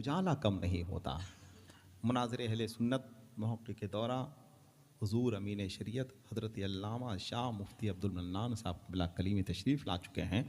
उजाला कम नहीं होता। मुनाज़िर अहले सुन्नत मुहक़्क़िक़ दौरा हुज़ूर अमीन शरीयत हज़रत अल्लामा शाह मुफ्ती अब्दुल मन्नान साहब बिला कलीम तशरीफ़ ला चुके हैं,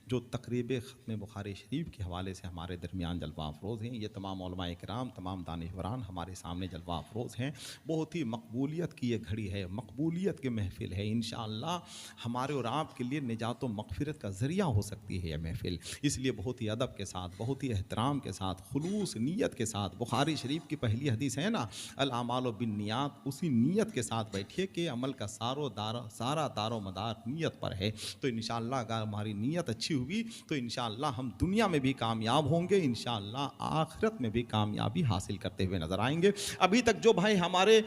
जो तक़रीब ख़त्म बुखारी शरीफ के हवाले से हमारे दरमियान जलवा अफरोज़ हैं। ये तमाम उलमा इकराम, तमाम दानिशवरान हमारे सामने जलवा अफरोज़ हैं। बहुत ही मकबूलियत की ये घड़ी है, मकबूलियत की महफ़िल है। इंशाअल्लाह हमारे और आपके लिए निजात व मग़फ़िरत का ज़रिया हो सकती है यह महफ़िल। इसलिए बहुत ही अदब के साथ, बहुत ही एहतराम के साथ, खुलूस नीयत के साथ, बुखारी शरीफ की पहली हदीस है ना, अल आमालु बिन्नियात, उसी नीयत के साथ बैठिए कि अमल का सारा दारो मदार नीयत पर है। तो इंशाअल्लाह अगर हमारी नीयत अच्छी हुई तो इंशाअल्लाह हम दुनिया में भी कामयाब होंगे, इंशाअल्लाह आखिरत में भी कामयाबी हासिल करते हुए नज़र आएंगे। अभी तक जो भाई हमारे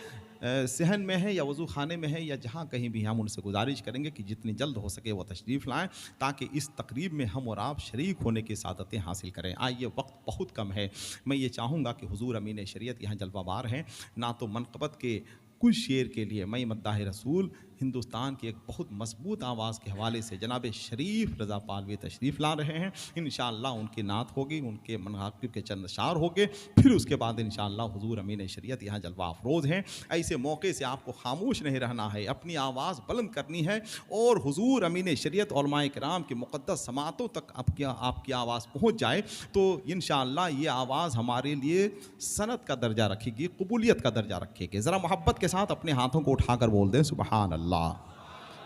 सहन में है या वज़ू खाने में है या जहाँ कहीं भी, हम उनसे गुजारिश करेंगे कि जितनी जल्द हो सके वो तशरीफ़ लाएँ, ताकि इस तकरीब में हम और आप शरीक होने की सादतें हासिल करें। आइए, वक्त बहुत कम है। मैं ये चाहूँगा कि हुज़ूर अमीन शरीयत यहाँ जलवाबार हैं, ना तो मनक़बत के कुछ शेर के लिए मैं मद्दाह रसूल हिंदुस्तान की एक बहुत मजबूत आवाज़ के हवाले से जनाब शरीफ रज़ा पालवी तशरीफ़ ला रहे हैं। इंशाअल्लाह उनकी नात होगी, उनके मनाक़िब के चंद अशार होंगे, फिर उसके बाद इंशाअल्लाह हुज़ूर अमीन शरीयत यहाँ जलवा अफरोज़ हैं। ऐसे मौके से आपको खामोश नहीं रहना है, अपनी आवाज़ बुलंद करनी है और हुज़ूर अमीन शरीयत उलमाए किराम की मुक़द्दस समातों तक आपकी आवाज़ पहुँच जाए तो इंशाअल्लाह ये आवाज़ हमारे लिए सनत का दर्जा रखेगी, कबूलियत का दर्जा रखेगी। ज़रा मोहब्बत के साथ अपने हाथों को उठाकर बोल दें सुबहान अल्लाह।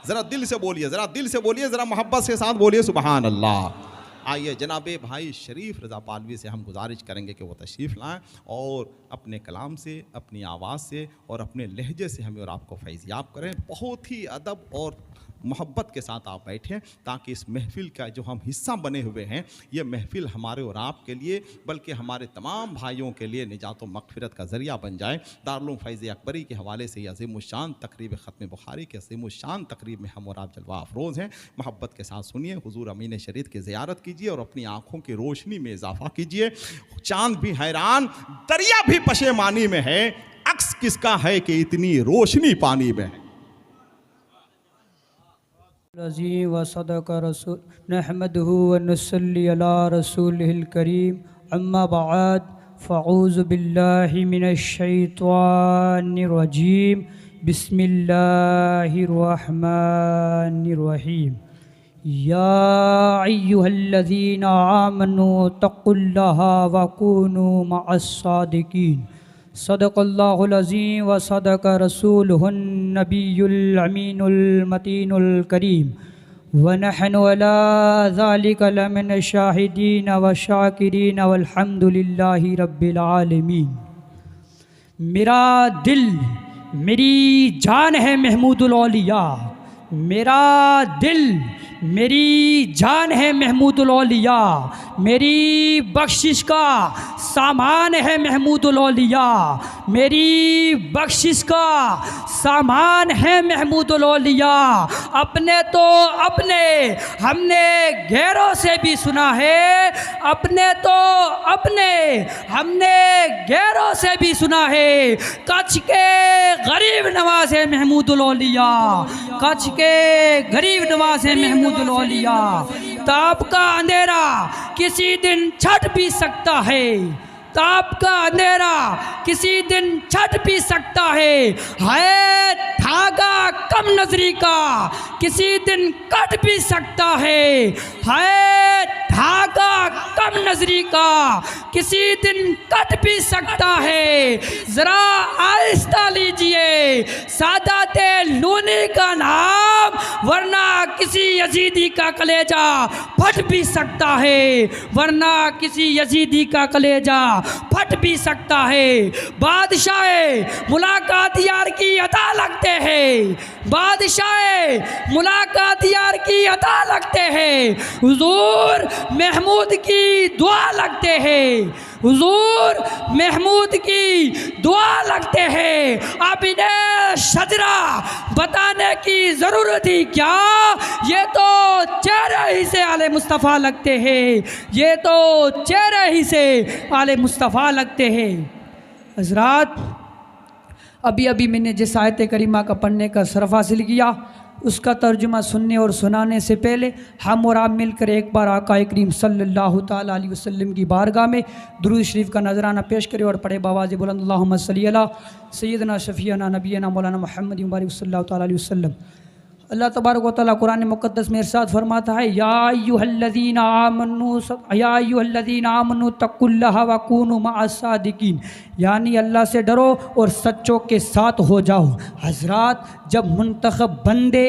ज़रा दिल से बोलिए, ज़रा दिल से बोलिए, ज़रा मोहब्बत के साथ बोलिए सुबहान अल्लाह। आइए, जनाबे भाई शरीफ रज़ा पालवी से हम गुजारिश करेंगे कि वो तशरीफ़ लाएँ और अपने कलाम से, अपनी आवाज़ से और अपने लहजे से हमें और आपको फैज़याब करें। बहुत ही अदब और मोहब्बत के साथ आप बैठें, ताकि इस महफ़िल का जो हम हिस्सा बने हुए हैं, ये महफ़िल हमारे और आपके लिए बल्कि हमारे तमाम भाइयों के लिए निजात व मग़फ़िरत का ज़रिया बन जाए। दारुल फ़ैज़ अकबरी के हवाले से अज़ीमुश्शान तक़रीब ख़त्म बुखारी के अज़ीमुश्शान तक़रीब में हम और आप जलवा अफरोज़ हैं। मोहब्बत के साथ सुनिए, हुज़ूर अमीन शरीयत की ज़ियारत कीजिए और अपनी आँखों की रोशनी में इजाफ़ा कीजिए। चाँद भी हैरान, दरिया भी पशेमानी में है, अक्स किसका है कि इतनी रोशनी पानी में है। रज़ी व सदक़ रसूल नहमदहु व नसल्ली अला रसूलिहिल करीम, अम्मा बअद, फ़अऊज़ु बिल्लाहि मिनश शैतानिर रजीम, बिस्मिल्लाहिर रहमानिर रहीम। या अय्युहल्लज़ीना आमनू तक़ुल्लाहा व कूनू मअस सादिक़ीन। सदक़ल्लाहुल अज़ीम व सदक़ रसूलुहुन नबियुल अमीनुल मतीनुल करीम व नहनु अला ज़ालिका लमिन शाहिदीन व शाकिरीन वल्हम्दुलिल्लाहि रब्बिल आलमीन। मेरा दिल मेरी जान है महमूदुल औलिया, मेरा दिल मेरी जान है महमूदुल औलिया, मेरी बख्शिश का सामान है महमूदुल औलिया, मेरी बख्शिश का सामान है महमूदुल औलिया। अपने तो अपने हमने गैरों से भी सुना है, अपने तो अपने हमने गैरों से भी सुना है। कच्छ के गरीब नवाज है महमूदुल औलिया, कच्छ के गरीब नवाज है महमूदुल औलिया। ताप का अंधेरा किसी दिन छट भी सकता है, ताप का अंधेरा किसी दिन छट भी सकता है धागा कम नजरी का किसी दिन कट भी सकता है धागा कम नजरी का किसी दिन कट भी सकता है। जरा आहिस्ता लीजिए सादाते लूनी का नाम, वरना किसी यजीदी का कलेजा फट भी सकता है, वरना किसी यजीदी का कलेजा फट भी सकता है। बादशाह मुलाकात यार की अता लगते हैं, बादशाह मुलाकात यार की अता लगते हैं, हुजूर महमूद की दुआ लगते हैं, हुजूर महमूद की दुआ लगते हैं। अब इन्हें शजरा बताने की ज़रूरत ही क्या, ये तो चेहरे ही से आले मुस्तफ़ा लगते हैं, ये तो चेहरे ही से आले मुस्तफ़ा लगते हैं। हज़रात, अभी अभी मैंने जिस आयत करीमा का पढ़ने का शरफ़ हासिल किया उसका तर्जुमा सुनने और सुनाने से पहले हम और आप मिलकर एक बार आका करीम सल्लल्लाहु ताला अलैहि वसल्लम की बारगाह में दुरूद शरीफ का नजराना पेश करें और पढ़े बावाज़ बुलंद अल्लाहुम्मा सल्ली अला सय्यदना शफ़ीअना नबीना मौलाना मुहम्मद सल्लल्लाहु ताला अलैहि वसल्लम। अल्लाह तबारक व तआला कुरान मुक़द्दस में इरशाद फरमाता है, या अय्युहल्लज़ीना आमनू तक़ुल्लाह व कूनू मअस-सादिकीन, यानी अल्लाह से डरो और सच्चों के साथ हो जाओ। हज़रात, जब मुंतखब बंदे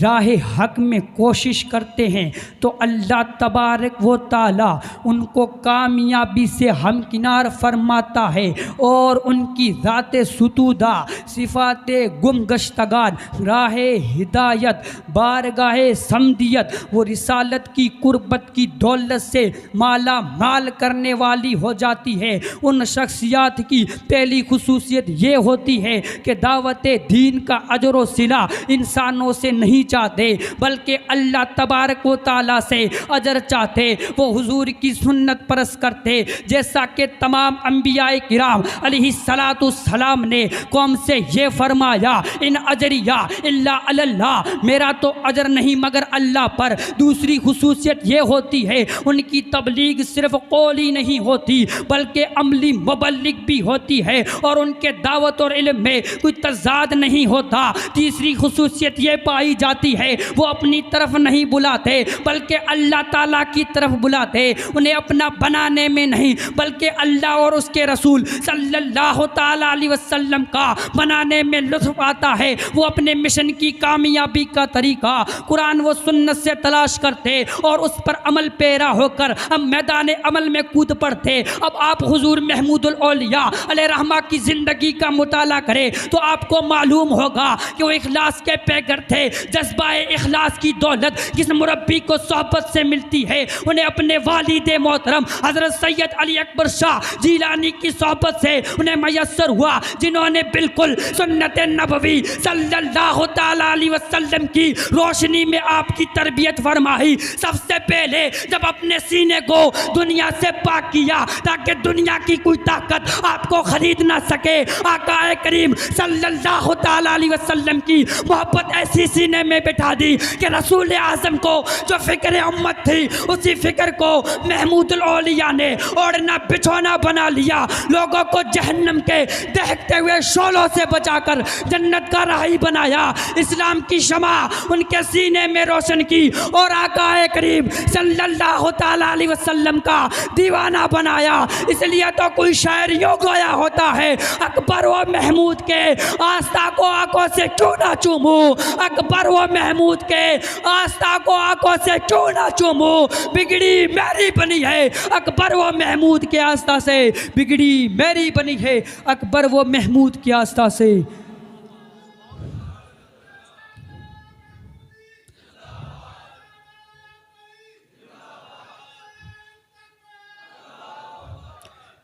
राह हक में कोशिश करते हैं तो अल्लाह तबारक व तआला उनको कामयाबी से हमकिनार फरमाता है और उनकी ज़ात सुतूदा सिफ़ात गुमगश्तगान राह हिदायत बारगाह समदियत वो रिसालत की कुर्बत की दौलत से माला माल करने वाली हो जाती है। उन शख्सियात की पहली खुसूसियत ये होती है कि दावत दीन का अजर व सिला इंसानों से नहीं चाहते बल्कि अल्लाह तबारक व तआला से अजर चाहते। वो हुजूर की सुन्नत परस करते, जैसा कि तमाम अंबियाए किराम अलैहिस्सलाम ने कौम से ये फरमाया, इन अजरिया इल्ला अल्लाह, मेरा तो अजर नहीं मगर अल्लाह पर। दूसरी खुसूसियत ये होती है उनकी तबलीग सिर्फ कौली नहीं होती बल्कि अमली मुबल्लिग भी होती है और उनके दावत और इल्म में कोई तज़ाद नहीं होता। तीसरी खुसूसियत ये पाई जाती है वो अपनी तरफ नहीं बुलाते बल्कि अल्लाह ताला की तरफ बुलाते, उन्हें अपना बनाने में नहीं बल्कि अल्लाह और उसके रसूल सल्लल्लाहु ताला अलैहि वसल्लम का बनाने में लुत्फ़ आता है। वो अपने मिशन की कामयाबी का तरीका कुरान व सुन्नत से तलाश करते और उस पर अमल पैरा होकर हम मैदान अमल में कूद पड़ते। अब आप हुजूर महमूदुल औलिया अलैहि रहमा की ज़िंदगी का मुताला करें तो आपको मालूम होगा कि वो इखलास के पैगर थे। जज्बाए इखलास की दौलत किस मुरब्बी को सोहबत से मिलती है, उन्हें अपने वालिद मोहतरम हज़रत सैयद अली अकबर शाह जीलानी की सोहबत से उन्हें मैसर हुआ, जिन्होंने बिल्कुल सुन्नत नबवी सल्लल्लाहु ताला अलैहि वसल्लम की रोशनी में आपकी तरबियत फरमाई। सबसे पहले जब अपने सीने को दुनिया से पाक किया ताकि दुनिया की कोई ताकत आपको खरीद ना सके, आका करीम सल्लल्लाहु ताला अलैहि वसल्लम की मोहब्बत ऐसी सीने में बिठा दी कि रसूल आज़म को जो फ़िक्र उम्मत थी उसी फ़िक्र को महमूदुल औलिया ने ओढ़ना बिछौना बना लिया। लोगों को जहन्नम के दहकते हुए शोलों से बचाकर जन्नत का राही बनाया। इस्लाम की शमा उनके सीने में रोशन की और आका करीम सल्लल्लाहु ताला अलैहि वसल्लम का दीवाना बनाया। इसलिए तो कोई शायर यूं गोया होता है, अकबर व महमूद के आस्था को आंखों से क्यों ना चूमूं, अकबर व महमूद के आस्था को आंखों से क्यों ना चूमूं, बिगड़ी मेरी बनी है अकबर व महमूद के आस्था से, बिगड़ी मेरी बनी है अकबर व महमूद की आस्था से।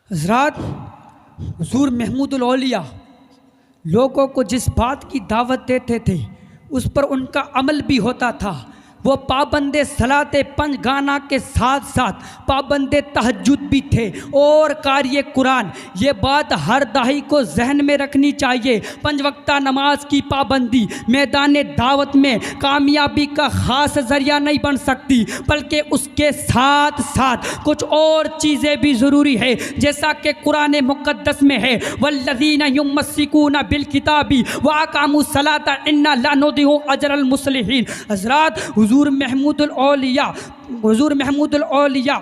हज़रात, हुज़ूर महमूदुल औलिया लोगों को जिस बात की दावत देते थे उस पर उनका अमल भी होता था। वो पाबंदे सलाते पंज गाना के साथ साथ पाबंदे तहज्जुद भी थे और कार्य कुरान। ये बात हर दाही को जहन में रखनी चाहिए। पंज वक्ता नमाज की पाबंदी मैदान दावत में कामयाबी का ख़ास ज़रिया नहीं बन सकती बल्कि उसके साथ साथ कुछ और चीज़ें भी ज़रूरी है, जैसा कि कुरान मुक़द्दस में है, वल्लज़ीना युमस्सिकूना बिल किताबी व अक़ामुस सलाता इन्ना ला नुदिउ अजरल मुस्लिहीन। हज़रात, हुजूर महमूदुल औलिया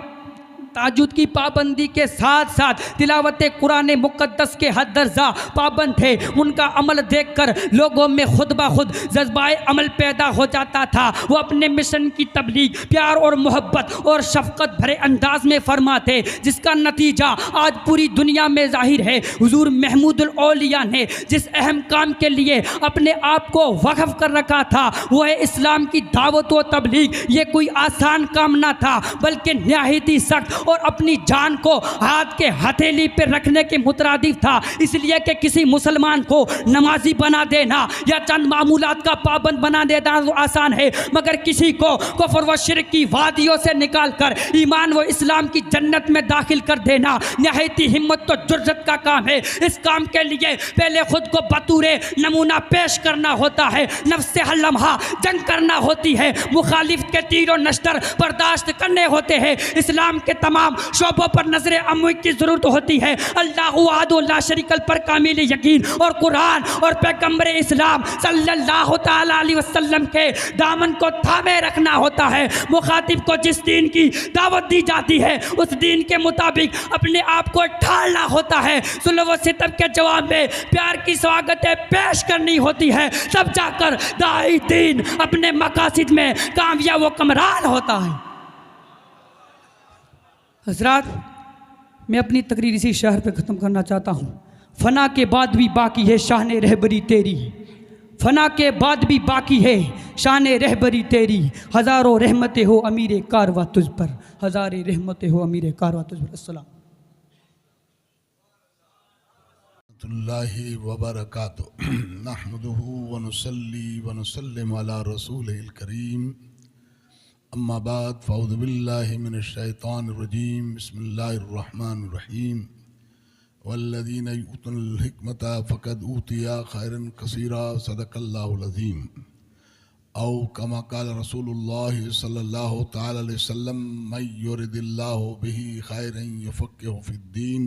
ताजुद की पाबंदी के साथ साथ तिलावत कुरान मुक़द्दस के हद दर्जा पाबंद थे। उनका अमल देखकर लोगों में खुद ब खुद जज्बाए अमल पैदा हो जाता था। वो अपने मिशन की तबलीग प्यार और मोहब्बत और शफ़क़त भरे अंदाज में फरमाते, जिसका नतीजा आज पूरी दुनिया में ज़ाहिर है। हुजूर महमूदुल औलिया ने जिस अहम काम के लिए अपने आप को वक़फ़ कर रखा था वो है इस्लाम की दावत व तबलीग। ये कोई आसान काम ना था बल्कि निहायत ही सख्त और अपनी जान को हाथ के हथेली पे रखने के मुतरादिफ था। इसलिए कि किसी मुसलमान को नमाजी बना देना या चंद मामूलात का पाबंद बना देना तो आसान है, मगर किसी को कुफ्र व शिर्क की वादियों से निकाल कर ईमान व इस्लाम की जन्नत में दाखिल कर देना नहायती हिम्मत तो जुर्रत का काम है। इस काम के लिए पहले खुद को बतूरे नमूना पेश करना होता है, नफ्स से हर लम्हा जंग करना होती है, मुखालिफ के तीरों नश्तर बर्दाश्त करने होते हैं, इस्लाम के तमाम शोबों पर नजर अमूई की ज़रूरत होती है। अल्लाहु अहद ला शरीक पर कामिल यकीन और कुरान और पैगंबर इस्लाम सल्लल्लाहु तआला अलैहि वसल्लम के दामन को थामे रखना होता है। मुखातिब को जिस दीन की दावत दी जाती है उस दीन के मुताबिक अपने आप को ढालना होता है। जुल्म व सितम के जवाब में प्यार की स्वागतें पेश करनी होती है, तब जाकर दाई दीन अपने मकासिद में कामयाब व कमरान होता है। हज़रात, मैं अपनी तकरीर इसी शहर पे ख़त्म करना चाहता हूँ। फना के बाद भी बाकी है शान रहबरी तेरी, फना के बाद भी बाकी है शान रहबरी तेरी, हज़ारों रहमतें हो अमीर कारवा तुझ पर, हज़ारे रहमतें हो अमीर कारवा तुझ पर। अस्सलाम व बरकातुहू नहमदुहू व नुसल्ली व नुसल्लिम अला रसूलिल करीम, अम्मा बाद फ़अऊज़ु बिल्लाहि मिनश शैतानिर रजीम, बिस्मिल्लाहिर रहमानिर रहीम। वल्लज़ीना यूतूनल हिकमता फ़क़द ऊतिया खैरन कसीरा, सदक़ल्लाहुल अज़ीम। औ कमा क़ाल रसूलुल्लाह सल्लल्लाहु तआला अलैहि वसल्लम, मन युरिदिल्लाहु बिही खैरन युफ़क़्क़िहु फ़िद्दीन,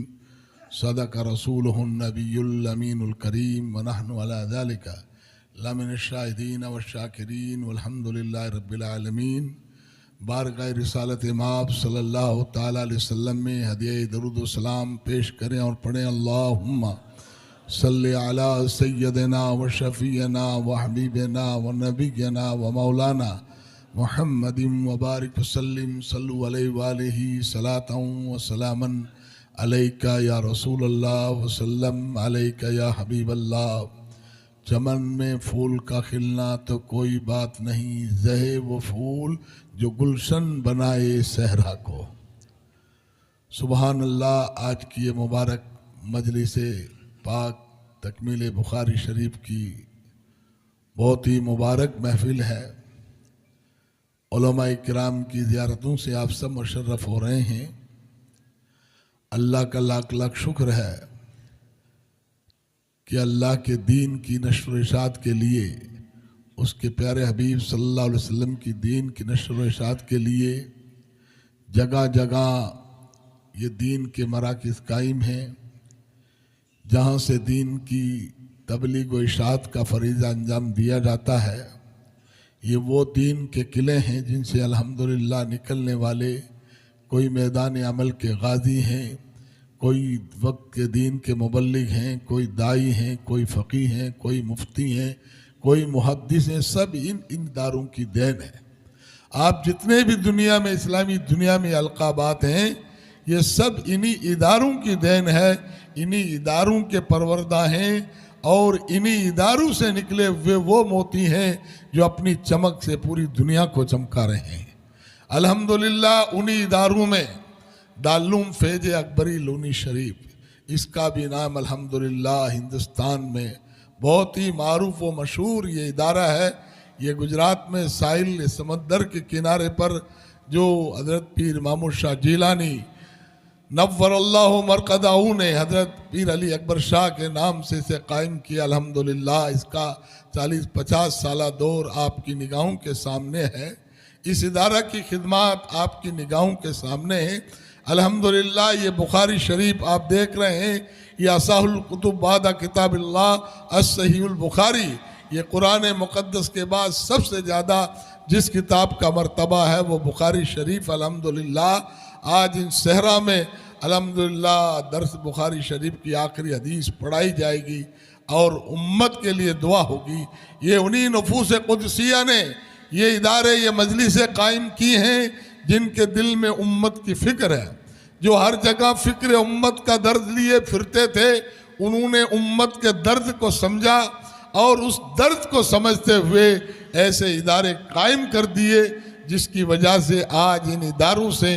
सदक़ रसूलुहुन नबियुल अमीनुल करीम, व नहनु अला ज़ालिका लमिनश शाहिदीन व शाकिरीन वल्हम्दुलिल्लाहि रब्बिल आलमीन। बारगाह रिसालत माब सल्लल्लाहु तआला अलैहि वसल्लम में हदिया दरूद व सलाम पेश करें और पढ़ें। अल्लाहुम्मा सल्लि अला सय्यदिना व शफ़ीना व हबीबना व नबियना व मौलाना मुहम्मदिन व बारिक वसल्लिम, सल्लु अलैहि व आलिहि सलातन व सलामन अलैका या रसूल अल्लाह व सल्लम अलैका या हबीब अल्लाह। चमन में फूल का खिलना तो कोई बात नहीं, ज़हे वो फूल जो गुलशन बनाए सहरा को। सुबहान अल्लाह। आज की ये मुबारक मजलिस पाक तकमील बुखारी शरीफ की बहुत ही मुबारक महफिल है। उलमाए किराम की ज़ियारतों से आप सब मुशर्रफ हो रहे हैं। अल्लाह का लाख लाख शुक्र है कि अल्लाह के दीन की नश्र व इशाअत के लिए, उसके प्यारे हबीब सल्लल्लाहु अलैहि वसल्लम की दीन की नश्र व इशाअत के लिए जगह जगह ये दीन के मराकिज़ कायम हैं, जहाँ से दीन की तबलीग व इशाअत का फरीज़ा अंजाम दिया जाता है। ये वो दीन के किले हैं जिनसे अल्हम्दुलिल्लाह निकलने वाले कोई मैदान अमल के गाजी हैं, कोई वक्त के दीन के मुबल्लिग हैं, कोई दाई हैं, कोई फ़क़ीह हैं, कोई मुफ्ती हैं, कोई मुहद्दिस हैं। सब इन इदारों की देन है। आप जितने भी दुनिया में इस्लामी दुनिया में अलक़ाबात हैं, ये सब इन्हीं इदारों की देन है, इन्हीं इदारों के परवरदा हैं और इन्हीं इदारों से निकले हुए वो मोती हैं जो अपनी चमक से पूरी दुनिया को चमका रहे हैं। अल्हम्दुलिल्लाह उन्हीं इदारों में दारुल फैज़ अकबरी लोनी शरीफ, इसका भी नाम अल्हम्दुलिल्लाह हिंदुस्तान में बहुत ही मारूफ व मशहूर ये इदारा है। ये गुजरात में साहिल समंदर के किनारे पर जो हज़रत पीर मामूद शाह जीलानी नव्वरल्लाहु मरक़दाहू ने हज़रत पीर अली अकबर शाह के नाम से इसे कायम किया। अल्हम्दुलिल्लाह इसका 40-50 साला दौर आपकी निगाहों के सामने है। इस इदारा की खिदमत आपकी निगाहों के सामने है। अल्हम्दुलिल्लाह ये बुखारी शरीफ आप देख रहे हैं, ये असाहुल कुतुब बादा किताबिल्लाह अस-सहीहुल बुखारी, ये कुरान मुक़द्दस के बाद सबसे ज़्यादा जिस किताब का मर्तबा है वो बुखारी शरीफ। अल्हम्दुलिल्लाह आज इन सहरा में अल्हम्दुलिल्लाह दर्स बुखारी शरीफ की आखिरी हदीस पढ़ाई जाएगी और उम्मत के लिए दुआ होगी। ये उन्हीं नफूस कुदसिया ने ये इदारे ये मजलिसें कायम की हैं जिनके दिल में उम्मत की फ़िक्र है, जो हर जगह फ़िक्र उम्मत का दर्द लिए फिरते थे। उन्होंने उम्मत के दर्द को समझा और उस दर्द को समझते हुए ऐसे इदारे कायम कर दिए जिसकी वजह से आज इन इदारों से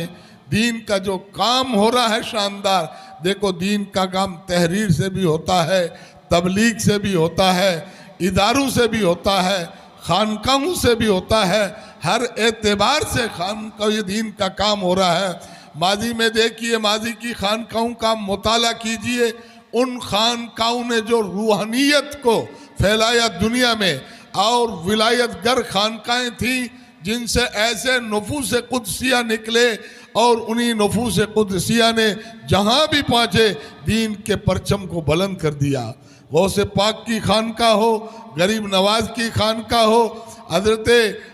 दीन का जो काम हो रहा है शानदार। देखो दीन का काम तहरीर से भी होता है, तबलीग से भी होता है, इदारों से भी होता है, खानकाहों से भी होता है, हर एतबार से खानका ये दीन का काम हो रहा है। माजी में देखिए, माजी की खानकाहों का मुताला कीजिए, उन खानकाहों ने जो रूहानियत को फैलाया दुनिया में, और विलायत गर खानकाएँ थी जिनसे ऐसे नफूस कुदसिया निकले, और उन्हीं नफूस कुदसिया ने जहाँ भी पहुँचे दीन के परचम को बुलंद कर दिया। गौसे पाक की खानका हो, गरीब नवाज की खानका हो, हजरत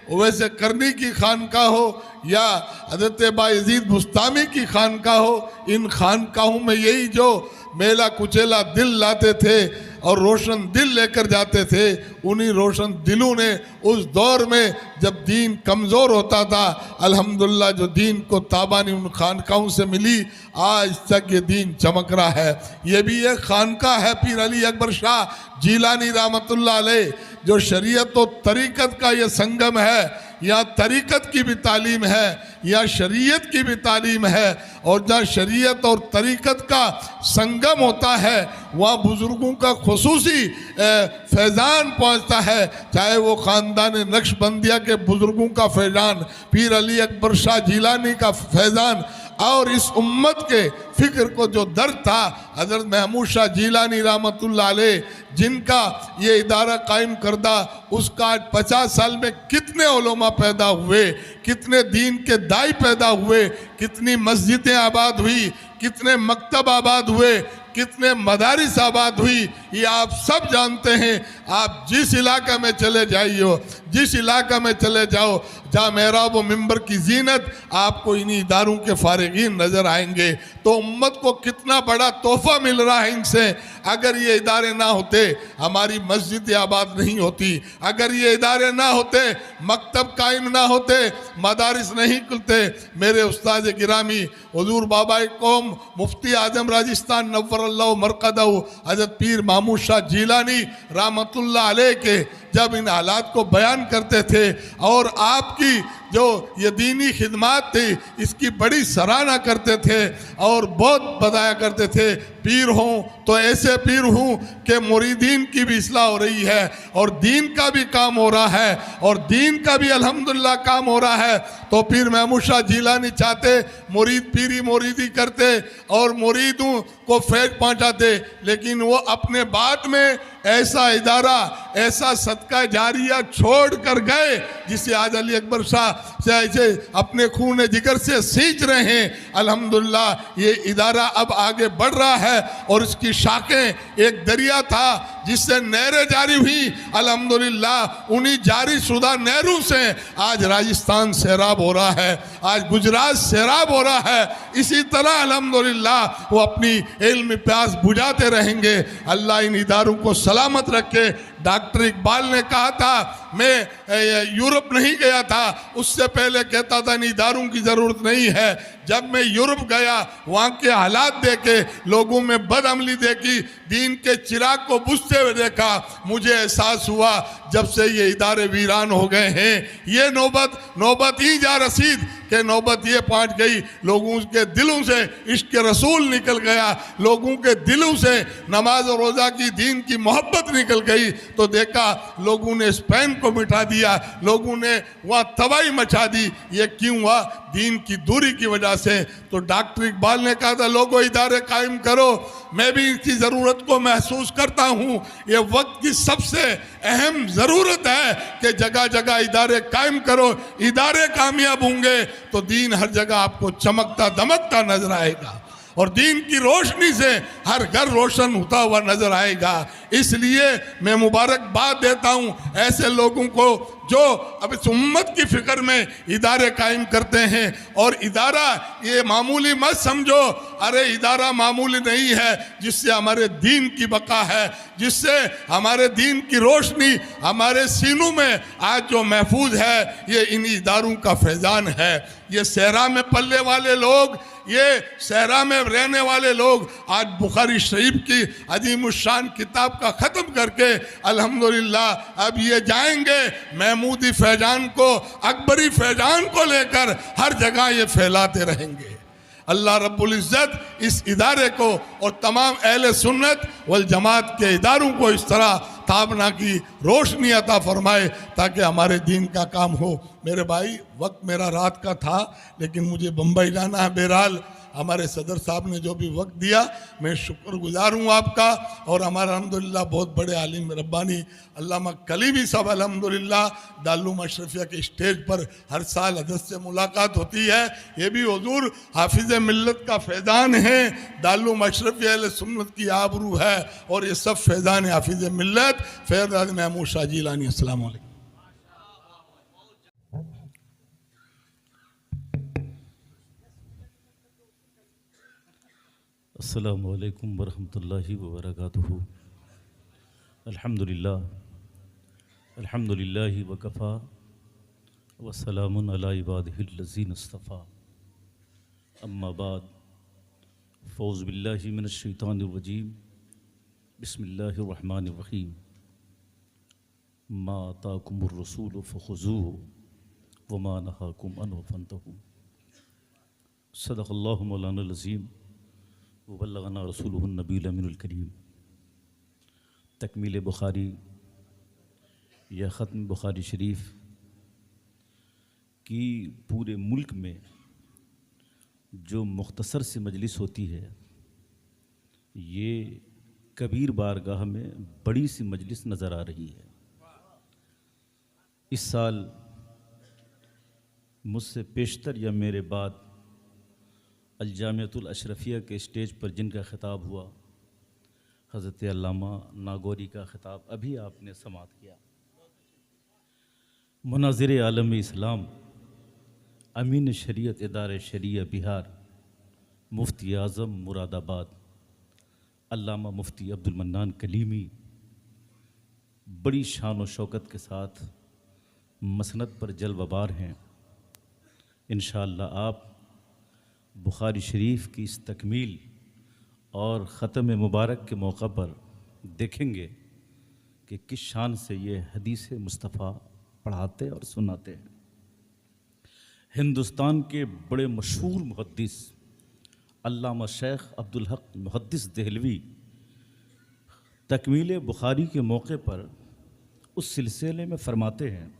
उवैसे करनी की खानका हो, या हजरत बायजीद बुस्तामी की खानका हो, इन खानकाहों में यही जो मेला कुचेला दिल लाते थे और रोशन दिल लेकर जाते थे, उन्हीं रोशन दिलों ने उस दौर में जब दीन कमज़ोर होता था, अल्हम्दुलिल्लाह जो दीन को ताबानी उन खानकाहों से मिली, आज तक ये दीन चमक रहा है। ये भी एक खानका है पीर अली अकबर शाह जीलानी रहमतुल्लाह अलैह, जो शरीयत और तरीक़त का ये संगम है। यहाँ तरीक़त की भी तालीम है, यहाँ शरीयत की भी तालीम है, और जहाँ शरीयत और तरीक़त का संगम होता है वहाँ बुज़ुर्गों का खुसूसी फैज़ान पहुँचता है, चाहे वो ख़ानदान नक्शबंदिया के बुज़ुर्गों का फैज़ान, पीर अली अकबर शाह जीलानी का फैज़ान, और इस उम्मत के फ़िक्र को जो दर्द था हज़रत महमूद शाह जीलानी रहमतुल्लाह अलैह, जिनका ये इदारा कायम करदा, उसका आज 50 साल में कितने उलमा पैदा हुए, कितने दीन के दाई पैदा हुए, कितनी मस्जिदें आबाद हुई, कितने मकतब आबाद हुए, कितने मदारिस आबाद हुई, ये आप सब जानते हैं। आप जिस इलाका में चले जाइए, जिस इलाका में चले जाओ, जहाँ मेहराब व मिंबर की जीनत, आपको इन्हीं इदारों के फारिगीन नज़र आएंगे। तो उम्मत को कितना बड़ा तोहफा मिल रहा है इनसे। अगर ये इदारे ना होते, हमारी मस्जिद आबाद नहीं होती, अगर ये इदारे ना होते, मकतब कायम ना होते, मदारिस नहीं खुलते। मेरे उस्ताद गिरामी हुजूर बाबा कौम मुफ्ती आजम राजस्थान नव्वरल्लाहु मरकदहु हज़रत पीर महमूद शाह जीलानी रहमतुल्लाह अलैह के जब इन हालात को बयान करते थे, और आपकी जो ये दीनी खिदमात थी इसकी बड़ी सराहना करते थे और बहुत बताया करते थे, पीर हूँ तो ऐसे पीर हूँ कि मुरीदीन की भी इस्लाह हो रही है और दीन का भी काम हो रहा है, और दीन का भी अल्हम्दुलिल्लाह काम हो रहा है। तो पीर महमूद शाह जीलानी चाहते मुरीद पीरी मुरीदी करते और मुरीदों को फैज पहुँचाते, लेकिन वो अपने बाद में ऐसा इदारा, ऐसा सदका जारिया छोड़ कर गए जिसे आज अली अकबर शाह से अपने खून जिगर से सींच रहे हैं। अल्हम्दुलिल्लाह ये इदारा अब आगे बढ़ रहा है, और इसकी शाखें, एक दरिया था जिससे नहरें जारी हुई, अल्हम्दुलिल्लाह उन्हीं जारी शुदा नहरों से आज राजस्थान सैराब हो रहा है, आज गुजरात सैराब हो रहा है। इसी तरह अल्हम्दुलिल्लाह वो अपनी इल्म प्यास बुझाते रहेंगे। अल्लाह इन इदारों को सलामत रखे। डॉक्टर इकबाल ने कहा था, मैं यूरोप नहीं गया था, उससे पहले कहता था इन इदारों की ज़रूरत नहीं है। जब मैं यूरोप गया, वहाँ के हालात देखे, लोगों में बदअमली देखी, दीन के चिराग को बुझते हुए देखा, मुझे एहसास हुआ जब से ये इदारे वीरान हो गए हैं, ये नौबत ही जा रसीद के नौबत ये पहुँच गई, लोगों के दिलों से इश्क रसूल निकल गया, लोगों के दिलों से नमाज और रोज़ा की दीन की मोहब्बत निकल गई। तो देखा लोगों ने स्पेन को मिटा दिया, लोगों ने वहाँ तबाही मचा दी। ये क्यों हुआ? दीन की दूरी की वजह से। तो डॉक्टर इकबाल ने कहा था, लोगों इदारे कायम करो। मैं भी इसकी ज़रूरत को महसूस करता हूँ। ये वक्त की सबसे अहम ज़रूरत है कि जगह जगह इदारे कायम करो। इदारे कामयाब होंगे तो दीन हर जगह आपको चमकता दमकता नजर आएगा, और दीन की रोशनी से हर घर रोशन होता हुआ नजर आएगा। इसलिए मैं मुबारकबाद देता हूँ ऐसे लोगों को जो अब इस उम्मत की फिक्र में इदारे कायम करते हैं। और इदारा ये मामूली मत समझो, अरे इदारा मामूली नहीं है, जिससे हमारे दीन की बका है, जिससे हमारे दीन की रोशनी हमारे सीनों में आज जो महफूज है, ये इन इदारों का फैज़ान है। ये सहरा में पलने वाले लोग, ये सहरा में रहने वाले लोग आज बुखारी शरीफ की अजीमुशान किताब का ख़त्म करके अल्हम्दुलिल्लाह अब ये जाएंगे महमूदी फैजान को, अकबरी फैजान को लेकर हर जगह ये फैलाते रहेंगे। अल्लाह रब्बुल इज़्ज़त इस इदारे को और तमाम अहले सुन्नत वल जमात के इदारों को इस तरह ताबना की रोशनी अता फरमाए ताकि हमारे दीन का काम हो। मेरे भाई, वक्त मेरा रात का था लेकिन मुझे बम्बई जाना है। बहरहाल हमारे सदर साहब ने जो भी वक्त दिया, मैं शुक्रगुजार हूँ आपका। और हमारा अल्हम्दुलिल्लाह बहुत बड़े आलिम रब्बानी अल्लामा कलीमी साहब अल्हम्दुलिल्लाह दारुल अशरफिया के स्टेज पर हर साल हजरत से मुलाकात होती है। ये भी हुजूर हाफिज़ मिल्लत का फैज़ान है, दारुल अशरफिया अहले सुन्नत की आबरू है और ये सब फैज़ान हाफिज़ मिल्लत फैज़ महमूद शाह जिलानी। अस्सलाम वालेकुम। अस्सलामु अलैकुम वरहमतुल्लाहि वबरकातुहू। अल्हम्दुलिल्लाहि वकफ़ा वस्सलामुन अला इबादिहिल्लज़ीना इस्तफ़ा। अम्मा बाद, फ़ौज़ु बिल्लाहि मिनश शैतानिर रजीम। बिस्मिल्लाहिर रहमानिर रहीम। मा आताकुमुर रसूलु फ़ख़ुज़ूहु व मा नहाकुम अन्हु फ़न्तहू। सदक़ल्लाहु मौलानाल अज़ीम वबल्लगना रसूलुहुन नबील अमीनुल करीम। तकमील बुखारी या ख़त्म बुखारी शरीफ की पूरे मुल्क में जो मुख्तसर सी मजलिस होती है, ये कबीर बारगाह में बड़ी सी मजलिस नज़र आ रही है। इस साल मुझसे पेशतर या मेरे बाद अल-जामिअतुल अशरफिया के स्टेज पर जिनका ख़िताब हुआ, हज़रत अल्लामा नागौरी का ख़िताब अभी आपने समाअत किया। मुनाज़िर आलम इस्लाम, अमीन शरीयत इदारे शरिया बिहार, मुफ्ती आज़म मुरादाबाद अल्लामा मुफ्ती अब्दुल मन्नान कलीमी बड़ी शान व शौकत के साथ मसनद पर जलवबार हैं। इंशाअल्लाह आप बुखारी शरीफ की इस तकमील और ख़त्म मुबारक के मौका पर देखेंगे कि किस शान से ये हदीस मुस्तफ़ा पढ़ाते और सुनाते हैं। हिंदुस्तान के बड़े मशहूर मुहद्दिस अल्लामा शेख अब्दुल हक मुहद्दिस देहलवी तकमील बुखारी के मौके पर उस सिलसिले में फ़रमाते हैं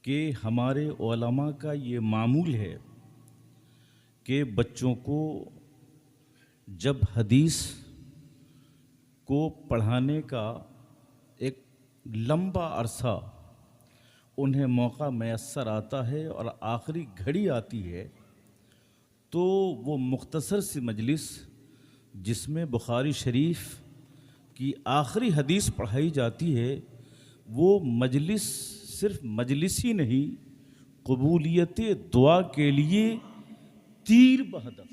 कि हमारे उलमा का ये मामूल है कि बच्चों को जब हदीस को पढ़ाने का एक लंबा अरसा उन्हें मौका मैसर आता है और आखिरी घड़ी आती है, तो वो मुख्तसर सी मजलिस जिसमें बुखारी शरीफ की आखिरी हदीस पढ़ाई जाती है, वो मजलिस सिर्फ मजलिस ही नहीं, कबूलियत दुआ के लिए तीर बहदफ।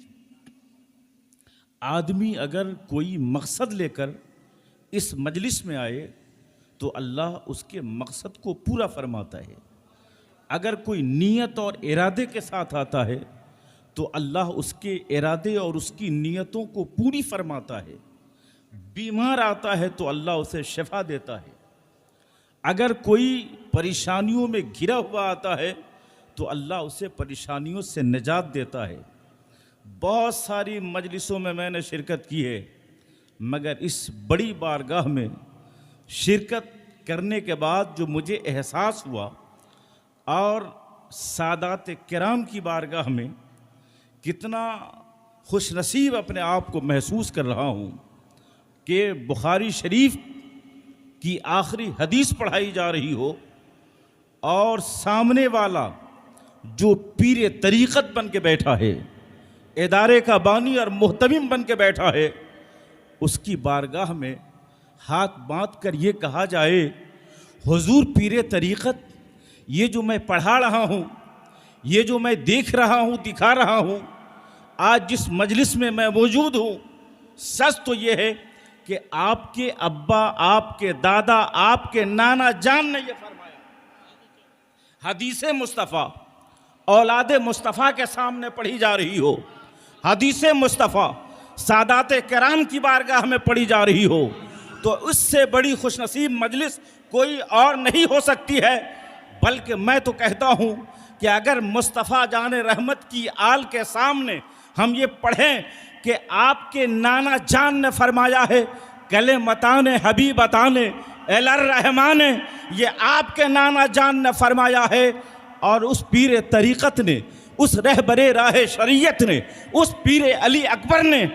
आदमी अगर कोई मकसद लेकर इस मजलिस में आए तो अल्लाह उसके मकसद को पूरा फरमाता है। अगर कोई नीयत और इरादे के साथ आता है तो अल्लाह उसके इरादे और उसकी नीयतों को पूरी फरमाता है। बीमार आता है तो अल्लाह उसे शिफा देता है। अगर कोई परेशानियों में घिरा हुआ आता है तो अल्लाह उसे परेशानियों से निजात देता है। बहुत सारी मजलिसों में मैंने शिरकत की है, मगर इस बड़ी बारगाह में शिरकत करने के बाद जो मुझे एहसास हुआ और सादात किराम की बारगाह में कितना खुशनसीब अपने आप को महसूस कर रहा हूँ कि बुखारी शरीफ की आखिरी हदीस पढ़ाई जा रही हो और सामने वाला जो पीर तरीक़त बन के बैठा है, इदारे का बानी और मुहतमिम बन के बैठा है, उसकी बारगाह में हाथ बांध कर ये कहा जाए, हुजूर पीर तरीक़त, ये जो मैं पढ़ा रहा हूँ, ये जो मैं देख रहा हूँ, दिखा रहा हूँ, आज जिस मजलिस में मैं मौजूद हूँ, सच तो ये है कि आपके अब्बा, आपके दादा, आपके नाना जान ने ये फरमाया। हदीस मुस्तफ़ा औलाद मुस्तफ़ा के सामने पढ़ी जा रही हो, हदीस मुस्तफ़ा सादात किराम की बारगाह में पढ़ी जा रही हो, तो उससे बड़ी खुशनसीब मजलिस कोई और नहीं हो सकती है। बल्कि मैं तो कहता हूँ कि अगर मुस्तफ़ा जान रहमत की आल के सामने हम ये पढ़ें कि आपके नाना जान ने फरमाया है, कले मताने हबीब अताने एलर रहमान, ये आपके नाना जान ने फरमाया है। और उस पीर तरीक़त ने, उस रहबरे राह शरीयत ने, उस पीर अली अकबर ने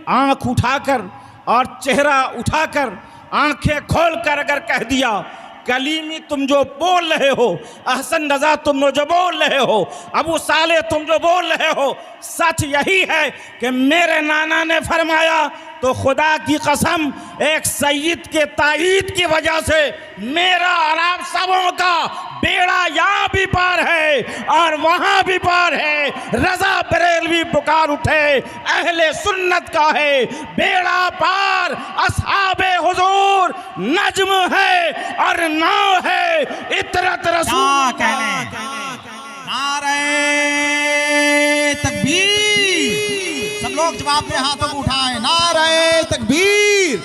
आँख उठाकर और चेहरा उठाकर आंखें खोलकर अगर कह दिया, कलीमी तुम जो बोल रहे हो, अहसन रज़ा तुम जो बोल रहे हो, अबू साले तुम जो बोल रहे हो, सच यही है कि मेरे नाना ने फरमाया, तो खुदा की कसम एक सैयद के ताईद की वजह से मेरा और आप सबों का बेड़ा यहाँ भी पार है और वहाँ भी पार है। रज़ा बरेलवी पुकार उठे, अहले सुन्नत का है बेड़ा पार, अस्हाबे हुजूर नज्म है और नाव है इतरत रसूल का। नारे तकबीर, सब लोग जवाब में हाथों को उठाएं। नारे तकबीर,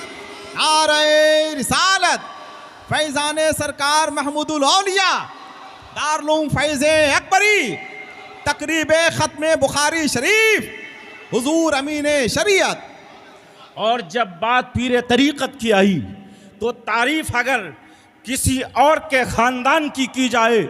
नारे रिसालत, फैज़ाने सरकार महमूदुल औलिया, दारुल फैज़े अकबरी, तकरीबे ख़त्मे बुखारी शरीफ, हुजूर अमीने शरीयत। और जब बात पीर तरीक़त की आई तो तारीफ़ अगर किसी और के ख़ानदान की जाए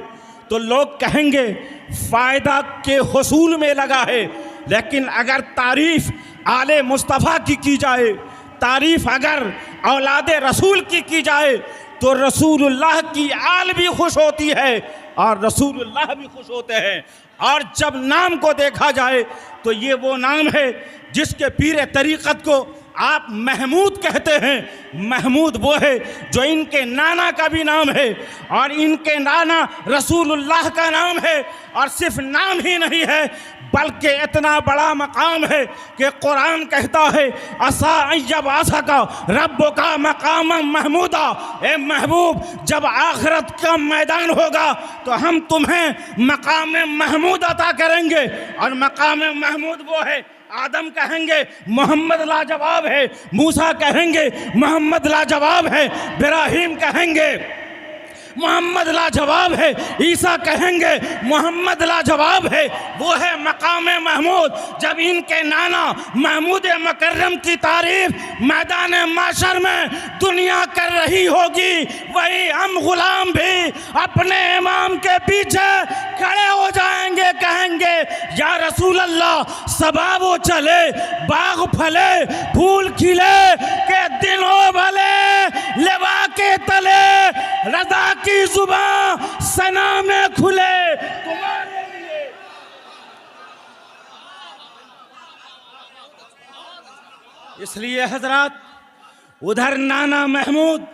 तो लोग कहेंगे फ़ायदा के हुसूल में लगा है, लेकिन अगर तारीफ़ आले मुस्तफ़ा की जाए, तारीफ़ अगर औलादे रसूल की जाए तो रसूलुल्लाह की आल भी खुश होती है और रसूलुल्लाह भी खुश होते हैं। और जब नाम को देखा जाए तो ये वो नाम है जिसके पीर तरीक़त को आप महमूद कहते हैं। महमूद वो है जो इनके नाना का भी नाम है और इनके नाना रसूलुल्लाह का नाम है। और सिर्फ नाम ही नहीं है बल्कि इतना बड़ा मकाम है कि कुरान कहता है असा अय्यब आसा का रब्बो का मकाम महमूदा। ए महबूब, जब आखिरत का मैदान होगा तो हम तुम्हें मकाम महमूद अता करेंगे। और मकाम महमूद वो है, आदम कहेंगे मोहम्मद लाजवाब है, मूसा कहेंगे मोहम्मद लाजवाब है, इब्राहीम कहेंगे मोहम्मद लाजवाब है, ईसा कहेंगे मोहम्मद लाजवाब है। वो है मकाम महमूद। जब इनके नाना महमूद मुकर्रम की तारीफ मैदान माशर में दुनिया कर रही होगी, वही हम गुलाम भी अपने इमाम के पीछे खड़े हो जाएंगे, कहेंगे या रसूल अल्लाह, सबा वो चले बाग फले फूल खिले के दिन हो भले, लेवा के तले रज़ा की जुबान सना में खुले तुम्हारे लिए। इसलिए हजरात, उधर नाना महमूद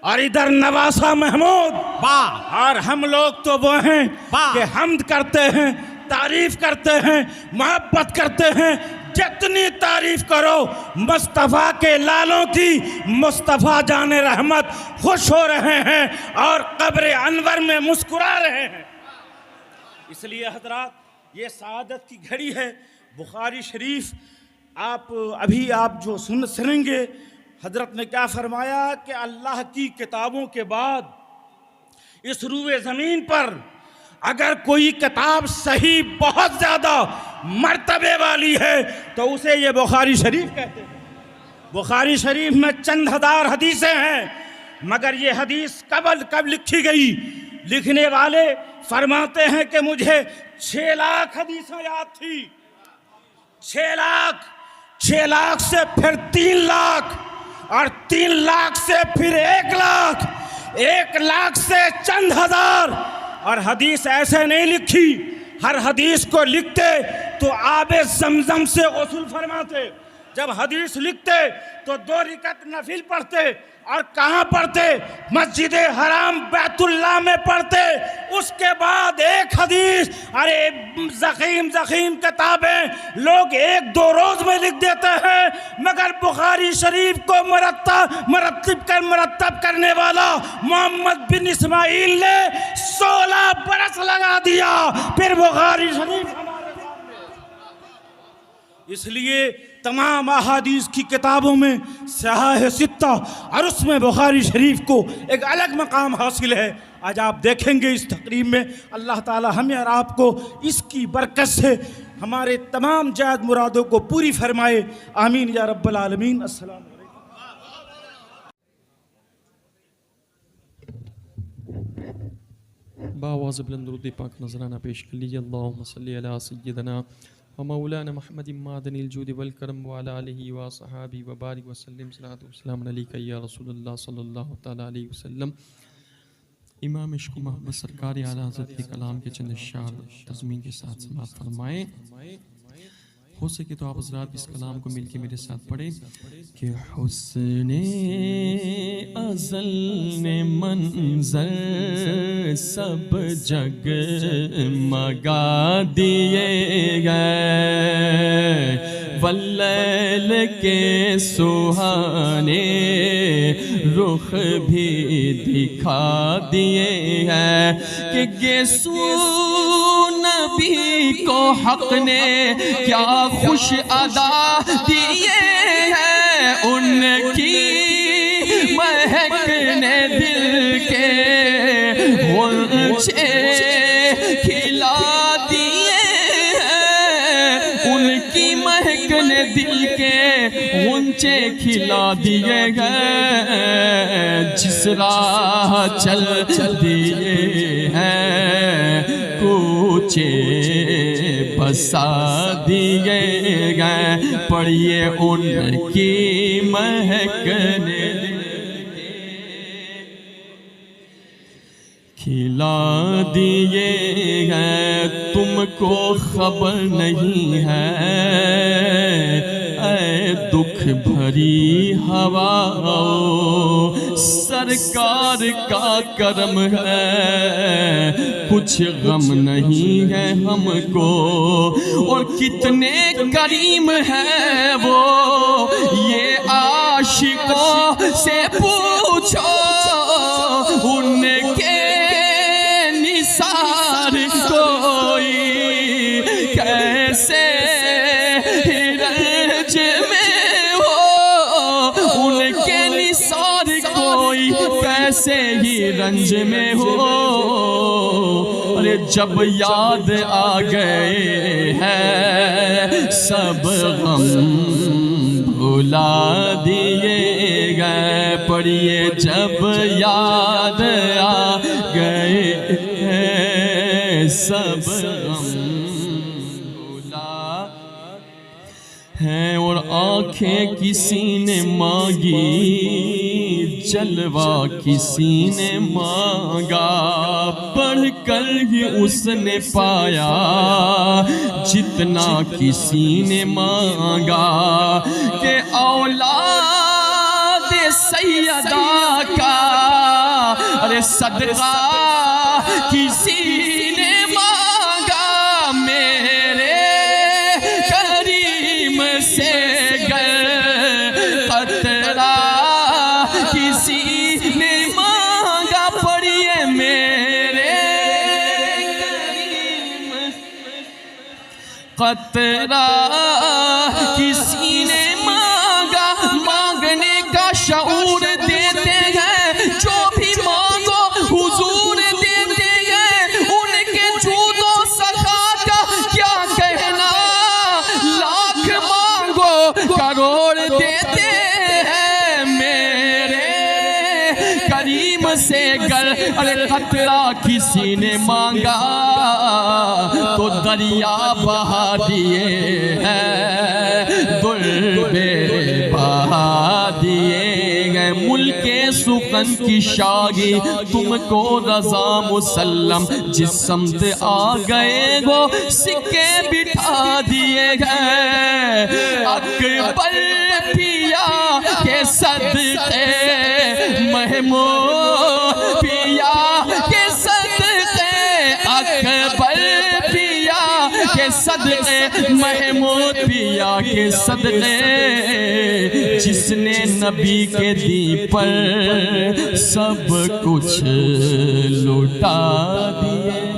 और इधर नवासा महमूद, वाह। और हम लोग तो वो हैं कि हमद करते हैं, तारीफ करते हैं, मोहब्बत करते हैं। जितनी तारीफ करो मुस्तफ़ा के लालों की, मुस्तफ़ा जाने रहमत खुश हो रहे हैं और कब्र अनवर में मुस्कुरा रहे हैं। इसलिए हजरात, ये सआदत की घड़ी है। बुखारी शरीफ आप जो सुनेंगे, हजरत ने क्या फरमाया कि अल्लाह की किताबों के बाद इस रूए ज़मीन पर अगर कोई किताब सही बहुत ज़्यादा मर्तबे वाली है तो उसे ये बुखारी शरीफ कहते हैं। बुखारी शरीफ में चंद हज़ार हदीसें हैं, मगर ये हदीस कब लिखी गई? लिखने वाले फरमाते हैं कि मुझे 6 लाख हदीसें याद थी। 6 लाख से फिर 3 लाख और 3 लाख से फिर 1 लाख, 1 लाख से चंद हज़ार। और हदीस ऐसे नहीं लिखी, हर हदीस को लिखते तो आबे ज़मज़म से गुस्ल फरमाते। जब हदीस लिखते तो 2 रकात नफिल पढ़ते। और कहाँ पढ़ते? मस्जिद हराम बैतुल्लाह में पढ़ते। उसके बाद एक हदीस, अरे ज़ख़ीम किताबें लोग 1-2 रोज़ में लिख देते हैं, मगर बुखारी शरीफ को मरतब करने वाला मोहम्मद बिन इस्माइल ने 16 बरस लगा दिया, फिर बुखारी शरीफ हमारे सामने। इसलिए तमाम अहादीस की किताबों में सहाह सित्ता और उसमें बुखारी शरीफ को एक अलग मकाम हासिल है। आज आप देखेंगे इस तकरीब में, अल्लाह ताला हमें और आपको इसकी बरकत से हमारे तमाम जायद मुरादों को पूरी फरमाए। आमीन या रब्बल आलमीन। अस्सलाम बावाज़ बुलंद पाक नजराना पेश कर लीजिए। अल्लाहुम्मा सल्ली अला सय्यदना व मौलाना मुहम्मदिन मादनिल जुद वल करम व अला आलिहि व सहाबी व बारिक व सल्लिम सलातु व सलाम अलैका या रसूलुल्लाह सल्लल्लाहु तआला अलैहि वसल्लम। इमाम इश्क़ व मोहब्बत सरकार आला हज़रत के कलाम के चंद अशआर तज़मीन के साथ समाअत फरमाएँ। हो सके तो आप हज़रात इस कलाम को मिलके मेरे साथ पढ़ें कि हुस्ने अज़ल ने मंज़र सब जग मगा दिए गए, वल्लैल के सुहाने रुख भी दिखा दिए हैं कि गेसू नबी को हक ने क्या खुश अदा दिए हैं, उनकी महक ने दिल के गुलछे खिला दिए हैं, उनकी महक ने दिल के गुलछे खिला दिए हैं। जिस राह चल दिए हैं कूचे बसा दिए गए, पढ़िए उनकी महक ने खिला दिए गए। तुमको खबर नहीं है ऐ दुख भरी हवाओं, सरकार का करम है कुछ गम नहीं है हमको, और कितने करीम है वो ये आशिकों से पूछो, उनके निसार कोई कैसे रंज में हो, उनके निसार कोई कैसे ही रंज में हो। अरे जब याद आ गए हैं सब गम भुला दिए गए, पढ़िए जब याद आ गए हैं सब गम भुला हैं, और आंखें किसी ने मांगी जलवा किसी ने मांगा, बढ़कर ही उसने पाया जितना किसी ने मांगा, के औलाद सैयदा का अरे सदका किसी ने मांगा, मेरे करीम से कतरा किसी ने मांगा, पढ़िए मेरे करीम कतरा किसी ने मांगा, मांगने का शऊर देते हैं जो भी मांगो हुजूर देते हैं, उनके जूदो सखा का क्या कहना, लाख मांगो करोड़ देते हैं, मेरे करीम से गर अरे कतरा किसी ने मांगा तो दरिया बहा दिए हैं, दुर्बे बहा दिए गए, मुल्के सुकन की शागी तुमको रजा मुसल्लम, जिस समत आ गए वो सिक्के बिठा दिए गए, अकबर पिया के सदक़े महमूद पिया के सदक़े, अकबर पिया के सदक़े महमूद पिया के सदक़े, जिसने नबी के दी पर सब कुछ लुटा दिए।